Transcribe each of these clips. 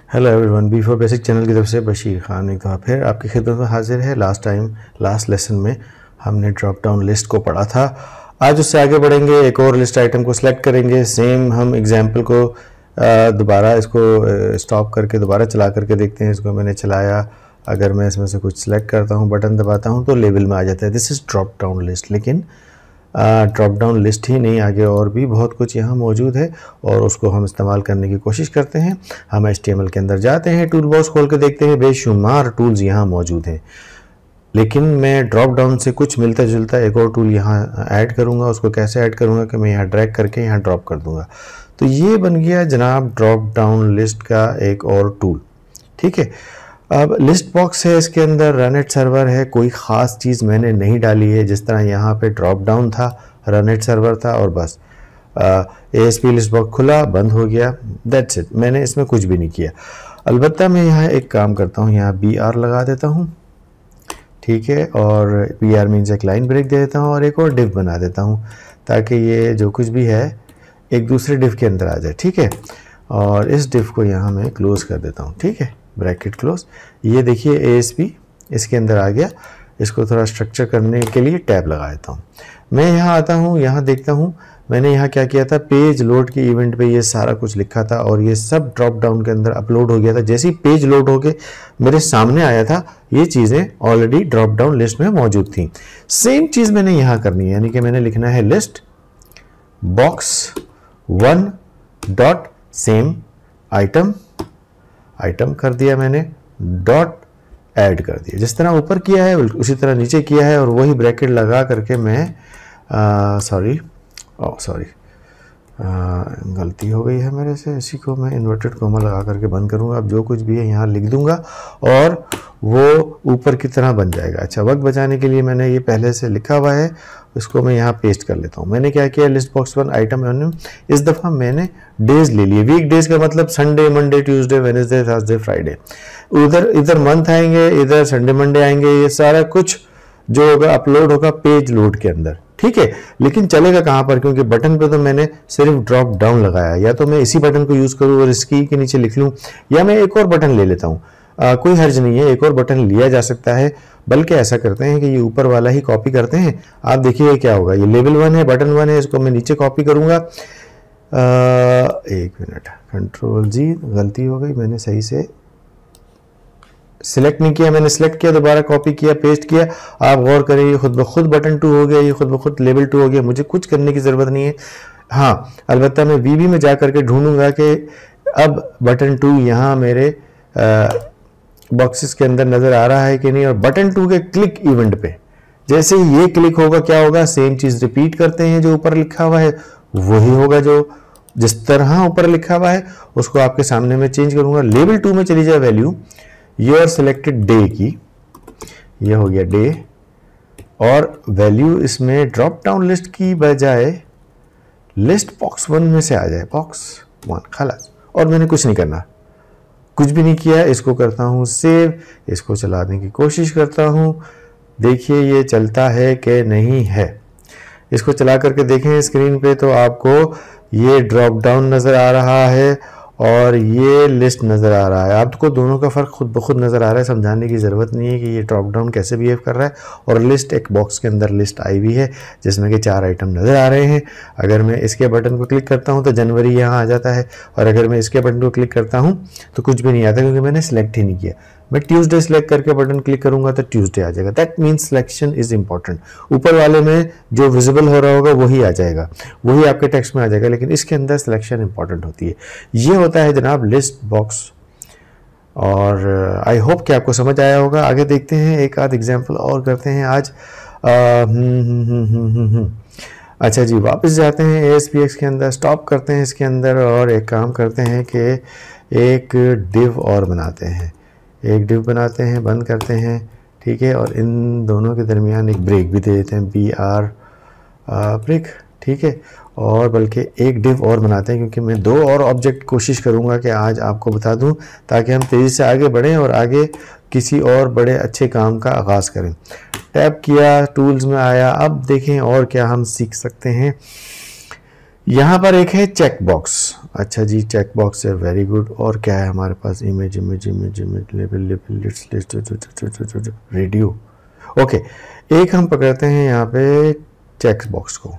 Hello everyone, B for basic channel की तरफ से बशीर खान एक दफ़ा फिर आपकी खिदमत में हाजिर है। लास्ट लेसन में हमने ड्रॉप डाउन लिस्ट को पढ़ा था। आज उससे आगे बढ़ेंगे, एक और लिस्ट आइटम को सिलेक्ट करेंगे। सेम हम एग्जांपल को दोबारा इसको स्टॉप करके दोबारा चला करके देखते हैं। इसको मैंने चलाया, अगर मैं इसमें से कुछ सिलेक्ट करता हूँ, बटन दबाता हूँ तो लेबल में आ जाता है this is drop down list. लेकिन ड्रॉप डाउन लिस्ट ही नहीं, आगे और भी बहुत कुछ यहाँ मौजूद है और उसको हम इस्तेमाल करने की कोशिश करते हैं। हम HTML के अंदर जाते हैं, टूल बॉक्स खोल के देखते हैं, बेशुमार टूल्स यहाँ मौजूद हैं। लेकिन मैं ड्रॉप डाउन से कुछ मिलता जुलता एक और टूल यहाँ ऐड करूँगा। उसको कैसे ऐड करूँगा कि मैं यहाँ ड्रैग करके यहाँ ड्रॉप कर दूँगा। तो ये बन गया जनाब ड्रॉप डाउन लिस्ट का एक और टूल। ठीक है, अब लिस्ट बॉक्स है, इसके अंदर रन एट सर्वर है, कोई ख़ास चीज़ मैंने नहीं डाली है। जिस तरह यहाँ पे ड्रॉप डाउन था, रन एट सर्वर था और बस ASP लिस्ट बॉक्स खुला, बंद हो गया, दैट्स इट। मैंने इसमें कुछ भी नहीं किया। अलबत्ता मैं यहाँ एक काम करता हूँ, यहाँ BR लगा देता हूँ, ठीक है, और BR मीन्स एक लाइन ब्रेक दे देता हूँ और एक और डिव बना देता हूँ ताकि ये जो कुछ भी है एक दूसरे डिव के अंदर आ जाए। ठीक है, और इस डिव को यहाँ मैं क्लोज़ कर देता हूँ। ठीक है, ब्रैकेट क्लोज। ये देखिए ASP इसके अंदर आ गया। इसको थोड़ा स्ट्रक्चर करने के लिए टैब लगा देता हूँ। मैं यहाँ आता हूँ, यहाँ देखता हूँ मैंने यहाँ क्या किया था, पेज लोड के इवेंट पे ये सारा कुछ लिखा था और ये सब ड्रॉप डाउन के अंदर अपलोड हो गया था। जैसे ही पेज लोड होके मेरे सामने आया था, ये चीज़ें ऑलरेडी ड्रॉप डाउन लिस्ट में मौजूद थी। सेम चीज़ मैंने यहाँ करनी है, यानी कि मैंने लिखना है list box 1 dot same item कर दिया मैंने, डॉट ऐड कर दिया। जिस तरह ऊपर किया है उसी तरह नीचे किया है और वही ब्रैकेट लगा करके मैं सॉरी गलती हो गई है मेरे से। इसी को मैं इन्वर्टेड कोमा लगा करके बंद करूंगा। अब जो कुछ भी है यहाँ लिख दूंगा और वो ऊपर की तरह बन जाएगा। अच्छा, वक्त बचाने के लिए मैंने ये पहले से लिखा हुआ है, इसको मैं यहाँ पेस्ट कर लेता हूँ। मैंने क्या किया, लिस्ट बॉक्स 1 आइटम एवन्यू, इस दफ़ा मैंने डेज ले लिए। वीक डेज का मतलब Sunday, Monday, Tuesday, Wednesday, Thursday, Friday. इधर मंथ आएंगे, इधर संडे मंडे आएंगे। ये सारा कुछ जो होगा अपलोड होगा पेज लोड के अंदर। ठीक है, लेकिन चलेगा कहाँ पर, क्योंकि बटन पे तो मैंने सिर्फ ड्रॉप डाउन लगाया। या तो मैं इसी बटन को यूज़ करूँ और इसकी के नीचे लिख लूँ, या मैं एक और बटन ले लेता हूँ। कोई हर्ज नहीं है, एक और बटन लिया जा सकता है। बल्कि ऐसा करते हैं कि ये ऊपर वाला ही कॉपी करते हैं। आप देखिए क्या होगा, ये लेवल 1 है, बटन 1 है, इसको मैं नीचे कॉपी करूँगा। एक मिनट, Ctrl+G, गलती हो गई, मैंने सही से सिलेक्ट नहीं किया। मैंने सिलेक्ट किया, दोबारा कॉपी किया, पेस्ट किया। आप गौर करें, ये खुद ब खुद बटन 2 हो गया, ये खुद ब खुद लेवल 2 हो गया। मुझे कुछ करने की ज़रूरत नहीं है। हाँ, अलबत्ता मैं VB में जा करके ढूंढूंगा कि अब बटन 2 यहाँ मेरे बॉक्सेस के अंदर नज़र आ रहा है कि नहीं। और बटन 2 के क्लिक इवेंट पे जैसे ही ये क्लिक होगा, क्या होगा, सेम चीज़ रिपीट करते हैं। जो ऊपर लिखा हुआ है वही होगा, जो जिस तरह ऊपर लिखा हुआ है उसको आपके सामने में चेंज करूँगा। लेवल 2 में चली जाए वैल्यू योर सिलेक्टेड डे की, ये हो गया डे, और वैल्यू इसमें ड्रॉप डाउन लिस्ट की बजाय लिस्ट बॉक्स 1 में से आ जाए, बॉक्स 1, खलास। और मैंने कुछ नहीं करना, कुछ भी नहीं किया। इसको करता हूँ सेव, इसको चलाने की कोशिश करता हूँ। देखिए ये चलता है कि नहीं है। इसको चला करके देखें स्क्रीन पे तो आपको ये ड्रॉप डाउन नज़र आ रहा है और ये लिस्ट नज़र आ रहा है। आपको दोनों का फ़र्क खुद ब खुद नज़र आ रहा है, समझाने की ज़रूरत नहीं है कि ये ड्रॉप डाउन कैसे बिहेव कर रहा है। और लिस्ट, एक बॉक्स के अंदर लिस्ट आई हुई है जिसमें कि 4 आइटम नज़र आ रहे हैं। अगर मैं इसके बटन को क्लिक करता हूँ तो जनवरी यहाँ आ जाता है, और अगर मैं इसके बटन को क्लिक करता हूँ तो कुछ भी नहीं आता, क्योंकि मैंने सेलेक्ट ही नहीं किया। मैं ट्यूसडे सेलेक्ट करके बटन क्लिक करूंगा तो ट्यूसडे आ जाएगा। That means selection is important. ऊपर वाले में जो विजिबल हो रहा होगा वही आ जाएगा, वही आपके टेक्स्ट में आ जाएगा, लेकिन इसके अंदर सिलेक्शन इंपॉर्टेंट होती है। ये होता है जनाब लिस्ट बॉक्स। और आई होप कि आपको समझ आया होगा। आगे देखते हैं, एक आध एग्जाम्पल और करते हैं आज। अच्छा जी, वापस जाते हैं ASPX के अंदर, स्टॉप करते हैं इसके अंदर और एक काम करते हैं कि एक डिव और बनाते हैं। एक डिव बनाते हैं, बंद करते हैं, ठीक है, और इन दोनों के दरमियान एक ब्रेक भी दे देते हैं, BR ब्रेक, ठीक है। और बल्कि एक डिव और बनाते हैं, क्योंकि मैं 2 और ऑब्जेक्ट कोशिश करूंगा कि आज आपको बता दूं, ताकि हम तेज़ी से आगे बढ़ें और आगे किसी और बड़े अच्छे काम का आगाज़ करें। टैप किया, टूल्स में आया। अब देखें और क्या हम सीख सकते हैं। यहाँ पर एक है चेक बॉक्स। अच्छा जी, चेक बॉक्स है, वेरी गुड। और क्या है हमारे पास? Image image image image label label list list radio. Okay, एक हम पकड़ते हैं यहाँ पे चेक बॉक्स को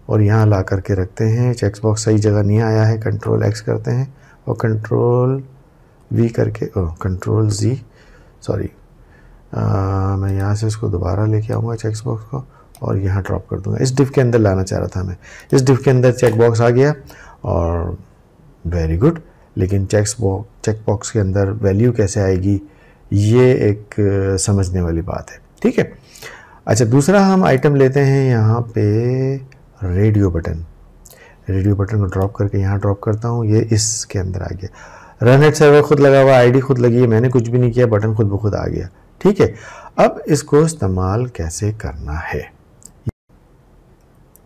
और यहाँ ला करके रखते हैं। चेक बॉक्स सही जगह नहीं आया है, कंट्रोल एक्स करते हैं और कंट्रोल वी करके कंट्रोल जी, सॉरी, मैं यहाँ से इसको दोबारा लेके आऊँगा चेक बॉक्स को और यहाँ ड्रॉप कर दूँगा। इस डिव के अंदर लाना चाह रहा था मैं, इस डिव के अंदर चेक बॉक्स आ गया और वेरी गुड। लेकिन चेक बॉक्स के अंदर वैल्यू कैसे आएगी, ये एक समझने वाली बात है, ठीक है। अच्छा, दूसरा हम आइटम लेते हैं यहाँ पे रेडियो बटन। रेडियो बटन को ड्रॉप करके यहाँ ड्रॉप करता हूँ, ये इसके अंदर आ गया। रन एट सर्वर खुद लगा हुआ, आईडी खुद लगी है, मैंने कुछ भी नहीं किया, बटन खुद ब खुद आ गया, ठीक है। अब इसको इस्तेमाल कैसे करना है,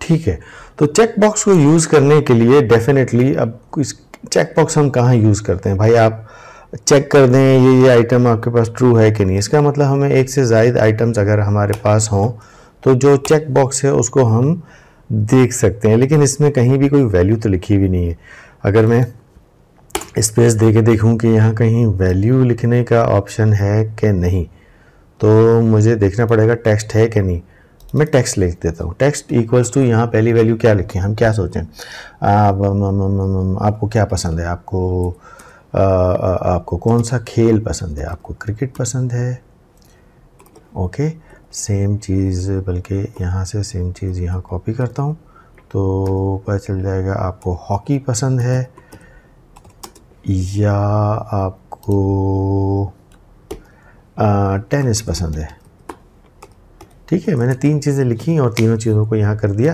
ठीक है। तो चेक बॉक्स को यूज़ करने के लिए डेफिनेटली अब चेक बॉक्स हम कहाँ यूज़ करते हैं भाई? आप चेक कर दें ये आइटम आपके पास ट्रू है कि नहीं। इसका मतलब हमें एक से ज़ायद आइटम्स अगर हमारे पास हों तो जो चेक बॉक्स है उसको हम देख सकते हैं, लेकिन इसमें कहीं भी कोई वैल्यू तो लिखी भी नहीं है। अगर मैं स्पेस दे के देखूँ कि यहाँ कहीं वैल्यू लिखने का ऑप्शन है कि नहीं, तो मुझे देखना पड़ेगा टेक्स्ट है कि नहीं। मैं टेक्स्ट लिख देता हूँ, टेक्स्ट इक्वल्स टू, यहाँ पहली वैल्यू क्या लिखें, हम क्या सोचें? आपको क्या पसंद है? आपको कौन सा खेल पसंद है? आपको क्रिकेट पसंद है? ओके, सेम चीज़, बल्कि यहाँ से सेम चीज़ यहाँ कॉपी करता हूँ तो पता चल जाएगा। आपको हॉकी पसंद है या आपको टेनिस पसंद है? ठीक है, मैंने 3 चीज़ें लिखी और तीनों चीज़ों को यहाँ कर दिया।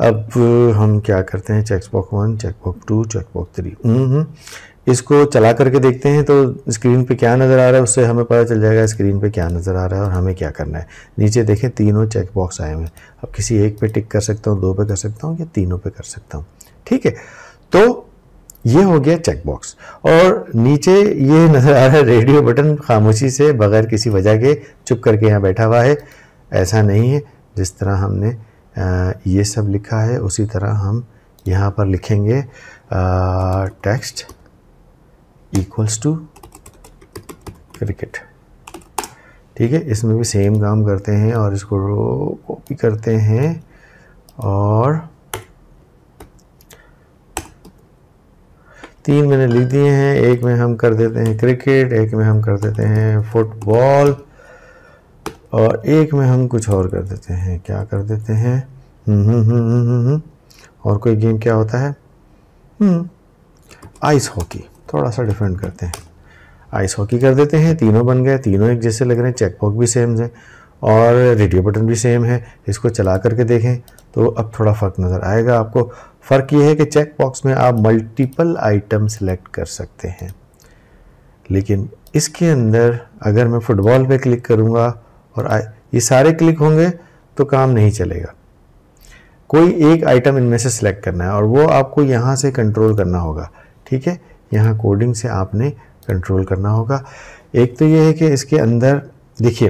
अब हम क्या करते हैं, check box 1, check box 2, check box 3, इसको चला करके देखते हैं तो स्क्रीन पे क्या नज़र आ रहा है, उससे हमें पता चल जाएगा स्क्रीन पे क्या नज़र आ रहा है और हमें क्या करना है। नीचे देखें, तीनों चेक बॉक्स आए हुए हैं। अब किसी एक पे टिक कर सकता हूँ, 2 पे कर सकता हूँ या तीनों पे कर सकता हूँ, ठीक है। तो ये हो गया चेक बॉक्स। और नीचे ये नज़र आ रहा है रेडियो बटन, खामोशी से बगैर किसी वजह के चुप करके यहाँ बैठा हुआ है। ऐसा नहीं है, जिस तरह हमने ये सब लिखा है उसी तरह हम यहाँ पर लिखेंगे टेक्स्ट इक्वल्स टू क्रिकेट, ठीक है। इसमें भी सेम काम करते हैं और इसको कॉपी करते हैं और 3 मैंने लिख दिए हैं। एक में हम कर देते हैं क्रिकेट, एक में हम कर देते हैं फुटबॉल और एक में हम कुछ और कर देते हैं। क्या कर देते हैं? और कोई गेम क्या होता है? Ice hockey. थोड़ा सा डिफरेंट करते हैं, आइस हॉकी कर देते हैं। तीनों बन गए, तीनों एक जैसे लग रहे हैं। चेक बॉक्स भी सेम है और रेडियो बटन भी सेम है। इसको चला करके देखें तो अब थोड़ा फ़र्क नज़र आएगा आपको। फ़र्क ये है कि चेक बॉक्स में आप मल्टीपल आइटम सेलेक्ट कर सकते हैं, लेकिन इसके अंदर अगर मैं फुटबॉल पे क्लिक करूँगा और ये सारे क्लिक होंगे तो काम नहीं चलेगा। कोई एक आइटम इनमें से सिलेक्ट करना है और वो आपको यहाँ से कंट्रोल करना होगा, ठीक है। यहाँ कोडिंग से आपने कंट्रोल करना होगा। एक तो ये है कि इसके अंदर देखिए,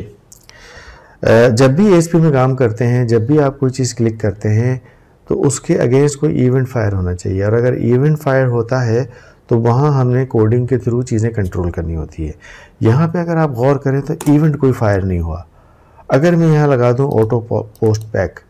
जब भी ASP में काम करते हैं, जब भी आप कोई चीज़ क्लिक करते हैं तो उसके अगेंस्ट कोई इवेंट फायर होना चाहिए, और अगर इवेंट फायर होता है तो वहाँ हमने कोडिंग के थ्रू चीज़ें कंट्रोल करनी होती है। यहाँ पे अगर आप गौर करें तो इवेंट कोई फायर नहीं हुआ। अगर मैं यहाँ लगा दूँ ऑटो पोस्ट बैक,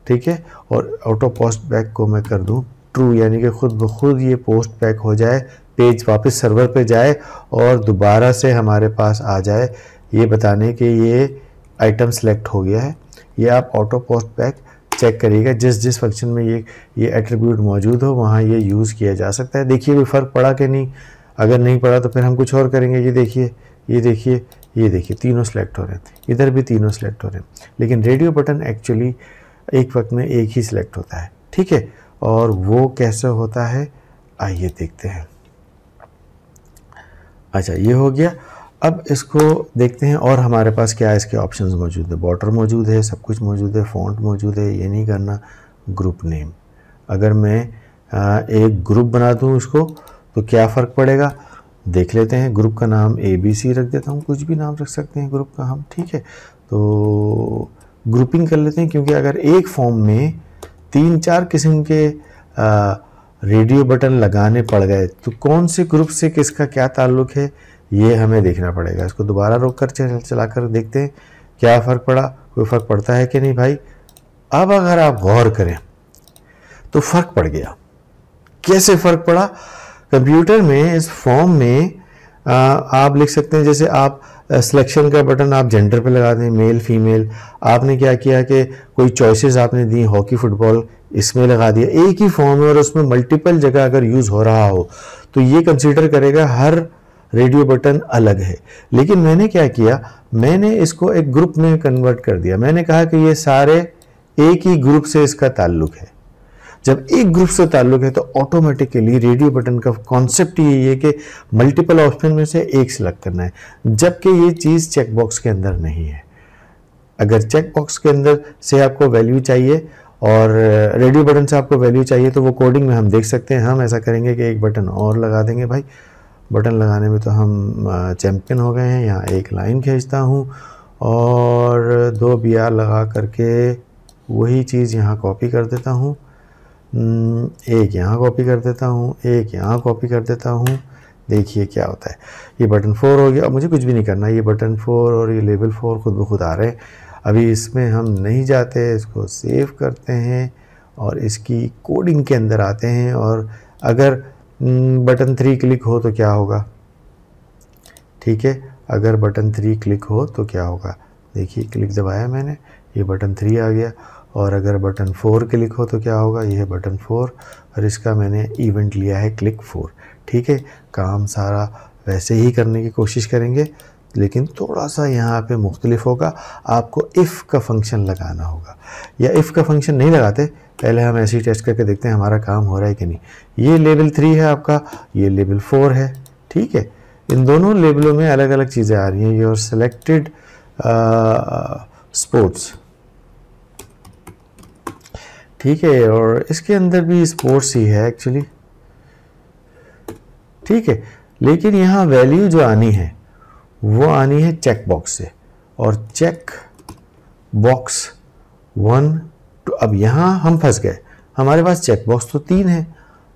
ठीक है, और ऑटो पोस्ट बैक को मैं कर दूँ ट्रू, यानी कि खुद ब खुद ये पोस्ट बैक हो जाए, पेज वापस सर्वर पे जाए और दोबारा से हमारे पास आ जाए, ये बताने कि ये आइटम सेलेक्ट हो गया है। ये आप ऑटो पोस्ट बैक चेक करिएगा, जिस फंक्शन में ये एट्रीब्यूट मौजूद हो वहाँ ये यूज़ किया जा सकता है। देखिए कोई फ़र्क पड़ा कि नहीं। अगर नहीं पड़ा तो फिर हम कुछ और करेंगे। ये देखिए, ये देखिए, ये देखिए, तीनों सेलेक्ट हो रहे हैं, इधर भी तीनों सेलेक्ट हो रहे हैं। लेकिन रेडियो बटन एक्चुअली एक वक्त में एक ही सिलेक्ट होता है, ठीक है। और वो कैसे होता है आइए देखते हैं। अच्छा, ये हो गया। अब इसको देखते हैं और हमारे पास क्या है, इसके ऑप्शंस मौजूद है, बॉर्डर मौजूद है, सब कुछ मौजूद है, फ़ॉन्ट मौजूद है। ये नहीं करना, ग्रुप नेम। अगर मैं एक ग्रुप बना दूँ इसको तो क्या फ़र्क पड़ेगा देख लेते हैं। ग्रुप का नाम ABC रख देता हूँ, कुछ भी नाम रख सकते हैं ग्रुप का हम, ठीक है। तो ग्रुपिंग कर लेते हैं, क्योंकि अगर एक फॉर्म में 3-4 किस्म के रेडियो बटन लगाने पड़ गए तो कौन से ग्रुप से किसका क्या ताल्लुक है ये हमें देखना पड़ेगा। इसको दोबारा रोक कर चला कर देखते हैं क्या फ़र्क पड़ा, कोई फ़र्क पड़ता है कि नहीं भाई। अब अगर आप गौर करें तो फ़र्क पड़ गया। कैसे फ़र्क पड़ा? कंप्यूटर में इस फॉर्म में आप लिख सकते हैं, जैसे आप सिलेक्शन का बटन आप जेंडर पे लगा दें, मेल फीमेल। आपने क्या किया कि कोई चॉइसेस आपने दी, हॉकी फुटबॉल, इसमें लगा दिया। एक ही फॉर्म है और उसमें मल्टीपल जगह अगर यूज़ हो रहा हो तो ये कंसीडर करेगा हर रेडियो बटन अलग है। लेकिन मैंने क्या किया, मैंने इसको एक ग्रुप में कन्वर्ट कर दिया। मैंने कहा कि ये सारे एक ही ग्रुप से इसका ताल्लुक है। जब एक ग्रुप से ताल्लुक है तो ऑटोमेटिकली रेडियो बटन का कॉन्सेप्ट यही है कि मल्टीपल ऑप्शन में से एक सिलेक्ट करना है, जबकि ये चीज़ चेक बॉक्स के अंदर नहीं है। अगर चेक बॉक्स के अंदर से आपको वैल्यू चाहिए और रेडियो बटन से आपको वैल्यू चाहिए तो वो कोडिंग में हम देख सकते हैं। हम ऐसा करेंगे कि एक बटन और लगा देंगे भाई। बटन लगाने में तो हम चैम्पियन हो गए हैं। यहाँ एक लाइन खींचता हूँ और 2 BR लगा करके वही चीज़ यहाँ कॉपी कर देता हूँ। एक यहाँ कॉपी कर देता हूँ, एक यहाँ कॉपी कर देता हूँ। देखिए क्या होता है, ये बटन 4 हो गया। अब मुझे कुछ भी नहीं करना, ये बटन 4 और ये लेबल 4 खुद ब खुद आ रहे हैं। अभी इसमें हम नहीं जाते, इसको सेव करते हैं और इसकी कोडिंग के अंदर आते हैं। और अगर बटन 3 क्लिक हो तो क्या होगा, ठीक है, अगर बटन 3 क्लिक हो तो क्या होगा, देखिए क्लिक दबाया मैंने, ये बटन 3 आ गया। और अगर बटन 4 क्लिक हो तो क्या होगा, ये है बटन 4 और इसका मैंने इवेंट लिया है क्लिक 4। ठीक है, काम सारा वैसे ही करने की कोशिश करेंगे, लेकिन थोड़ा सा यहाँ पे मुख्तलिफ होगा। आपको इफ़ का फंक्शन लगाना होगा, या इफ़ का फंक्शन नहीं लगाते, पहले हम ऐसे ही टेस्ट करके देखते हैं हमारा काम हो रहा है कि नहीं। ये लेवल 3 है आपका, ये लेवल 4 है। ठीक है, इन दोनों लेवलों में अलग अलग चीज़ें आ रही हैं। योर सेलेक्टेड स्पोर्ट्स, ठीक है, और इसके अंदर भी स्पोर्ट्स ही है एक्चुअली। ठीक है, लेकिन यहाँ वैल्यू जो आनी है वो आनी है चेक बॉक्स से, और चेक बॉक्स 1 तो अब यहाँ हम फंस गए। हमारे पास चेक बॉक्स तो 3 है,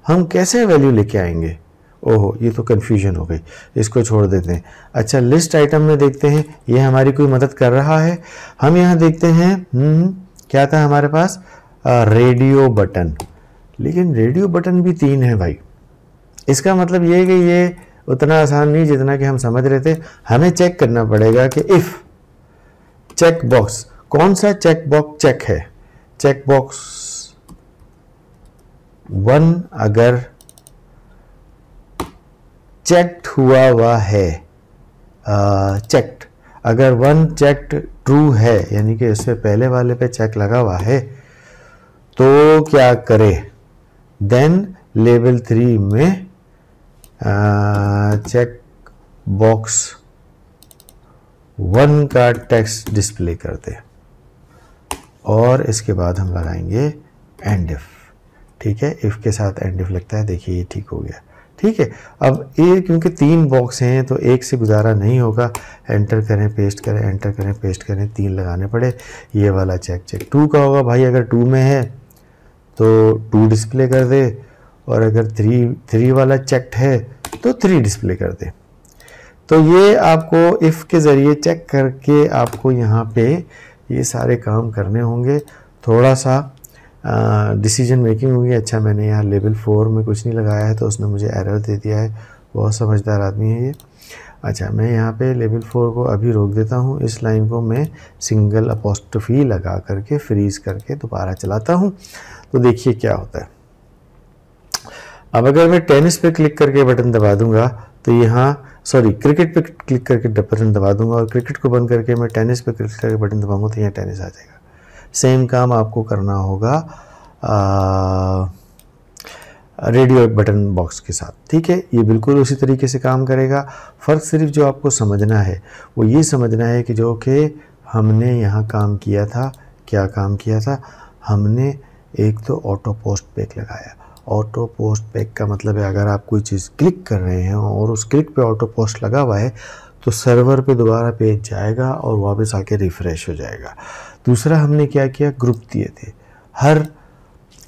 हम कैसे वैल्यू लेके आएंगे? ओहो, ये तो कन्फ्यूजन हो गई, इसको छोड़ देते हैं। अच्छा, लिस्ट आइटम में देखते हैं, ये हमारी कोई मदद कर रहा है। हम यहाँ देखते हैं क्या था हमारे पास, रेडियो बटन। लेकिन रेडियो बटन भी 3 है भाई। इसका मतलब ये है कि ये उतना आसान नहीं जितना कि हम समझ रहे थे। हमें चेक करना पड़ेगा कि इफ़ चेक बॉक्स, कौन सा चेक बॉक्स चेक है। चेक बॉक्स 1 अगर चेक्ड हुआ हुआ है, चेक्ड, अगर 1 चेक्ड ट्रू है, यानी कि इससे पहले वाले पे चेक लगा हुआ है, तो क्या करे, देन लेवल 3 में चेक बॉक्स 1 का टेक्स्ट डिस्प्ले कर दे, और इसके बाद हम लगाएंगे एंड इफ। ठीक है, इफ के साथ एंड इफ लगता है। देखिए ये ठीक हो गया। ठीक है, अब ये क्योंकि 3 बॉक्स हैं तो एक से गुजारा नहीं होगा। एंटर करें, पेस्ट करें, एंटर करें, पेस्ट करें, 3 लगाने पड़े। ये वाला चेक 2 का होगा भाई, अगर 2 में है तो 2 डिस्प्ले कर दे, और अगर 3 वाला चेक्ड है तो 3 डिस्प्ले कर दे। तो ये आपको इफ़ के ज़रिए चेक करके आपको यहाँ पे ये सारे काम करने होंगे। थोड़ा सा डिसीजन मेकिंग होगी। अच्छा, मैंने यहाँ लेवल 4 में कुछ नहीं लगाया है तो उसने मुझे एरर दे दिया है। बहुत समझदार आदमी है ये। अच्छा, मैं यहाँ पे लेवल 4 को अभी रोक देता हूँ। इस लाइन को मैं सिंगल अपोस्ट्रोफी लगा करके फ्रीज़ करके दोबारा चलाता हूँ, तो देखिए क्या होता है। अब अगर मैं टेनिस पे क्लिक करके बटन दबा दूंगा तो यहाँ, सॉरी, क्रिकेट पे क्लिक करके बटन दबा दूंगा, और क्रिकेट को बंद करके मैं टेनिस पे क्लिक करके बटन दबाऊंगा तो यहाँ टेनिस आ जाएगा। सेम काम आपको करना होगा रेडियो बटन बॉक्स के साथ। ठीक है, ये बिल्कुल उसी तरीके से काम करेगा। फ़र्क सिर्फ जो आपको समझना है वो ये समझना है कि जो कि हमने यहाँ काम किया था, क्या काम किया था हमने, एक तो ऑटो पोस्ट बैक लगाया। ऑटो पोस्ट बैक का मतलब है अगर आप कोई चीज़ क्लिक कर रहे हैं और उस क्लिक पे ऑटो पोस्ट लगा हुआ है तो सर्वर पे दोबारा पेज जाएगा और वापस आके रिफ़्रेश हो जाएगा। दूसरा हमने क्या किया, ग्रुप दिए थे। हर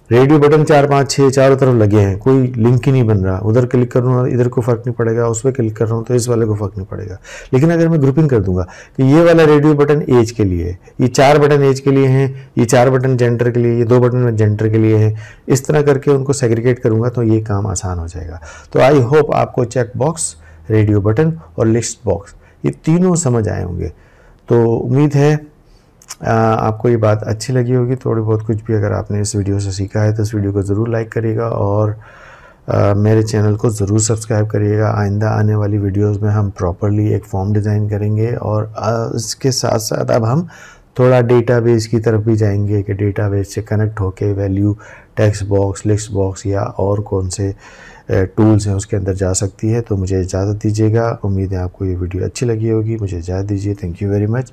रेडियो बटन 4 5 6 चारों तरफ लगे हैं, कोई लिंक ही नहीं बन रहा। उधर क्लिक कर रहा हूँ इधर को फ़र्क नहीं पड़ेगा, उस पर क्लिक कर रहा हूँ तो इस वाले को फ़र्क नहीं पड़ेगा। लेकिन अगर मैं ग्रुपिंग कर दूंगा कि ये वाला रेडियो बटन एज के लिए है, ये 4 बटन एज के लिए हैं, ये 4 बटन जेंडर के लिए, ये 2 बटन जेंडर के लिए हैं, इस तरह करके उनको सेग्रीगेट करूँगा तो ये काम आसान हो जाएगा। तो आई होप आपको चेक बॉक्स, रेडियो बटन और लिस्ट बॉक्स ये तीनों समझ आए होंगे। तो उम्मीद है आपको ये बात अच्छी लगी होगी। थोड़ी बहुत कुछ भी अगर आपने इस वीडियो से सीखा है तो इस वीडियो को ज़रूर लाइक करिएगा और मेरे चैनल को ज़रूर सब्सक्राइब करिएगा। आइंदा आने वाली वीडियोस में हम प्रॉपरली एक फॉर्म डिज़ाइन करेंगे और इसके साथ साथ अब हम थोड़ा डेटाबेस की तरफ भी जाएंगे कि डेटाबेस से कनेक्ट होके value text box, list box या और कौन से टूल्स हैं उसके अंदर जा सकती है। तो मुझे इजाज़त दीजिएगा। उम्मीद है आपको ये वीडियो अच्छी लगी होगी। मुझे इजाज़त दीजिए। Thank you very much.